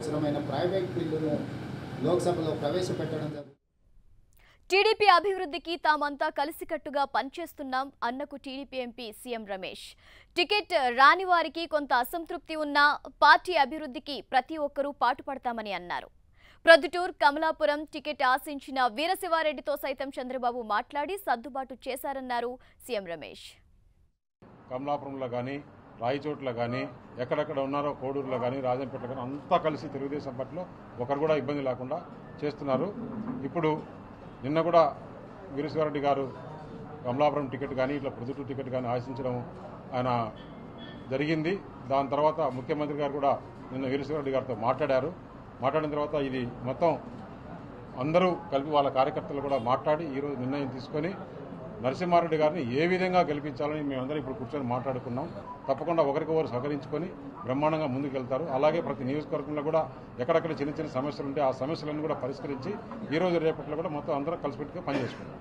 Private బిల్లును లోక్సభలో ప్రవేశపెట్టడం జరుగుతుంది. టీడీపీ అభివృద్ధికి తామంతా కలిసికట్టుగా పనిచేస్తున్నాం అన్నకు TDP MP CM Ramesh. Ticket రాని వారికి కొంత అసంతృప్తి ఉన్నా పార్టీ అభివృద్ధికి ప్రతి ఒక్కరూ పాటుపడతామని అన్నారు. ప్రొద్దుటూర్, కమలాపురం టికెట్ ఆశించిన వీరశివారెడ్డితో సైతం చంద్రబాబు మాట్లాడి సర్దుబాటు చేశారన్నారు సీఎం రమేష్. కమలాపురంలో కానీ, రాయచోట్ల కానీ, ఎక్కడెక్కడ ఉన్నారో కోడూరులో కానీ, రాజంపేటలో కానీ అంతా కలిసి తెలుగుదేశం పార్టీలో ఒకరు కూడా ఇబ్బంది లేకుండా చేస్తున్నారు. ఇప్పుడు నిన్న కూడా వీరశివారెడ్డి గారు కమలాపురం టికెట్ కానీ, ఇట్లా ప్రొద్దుటూరు టికెట్ కానీ ఆశించడం ఆయన జరిగింది. దాని తర్వాత ముఖ్యమంత్రి గారు కూడా నిన్న వీరశివారెడ్డి గారితో మాట్లాడిన తర్వాత ఇది మొత్తం అందరూ కలిపి వాళ్ళ కార్యకర్తలు కూడా మాట్లాడి ఈరోజు నిర్ణయం తీసుకొని నరసింహారెడ్డి గారిని ఏ విధంగా గెలిపించాలని మేమందరం ఇప్పుడు కూర్చొని మాట్లాడుకున్నాం. తప్పకుండా ఒకరికొకరు సహకరించుకొని బ్రహ్మాండంగా ముందుకు వెళ్తారు. అలాగే ప్రతి నియోజకవర్గంలో కూడా ఎక్కడెక్కడ చిన్న చిన్న సమస్యలు ఉంటే ఆ సమస్యలను కూడా పరిష్కరించి ఈ రోజు రేపట్లో కూడా మొత్తం అందరం కలిసిపెట్టుగా పనిచేసుకుంటాం.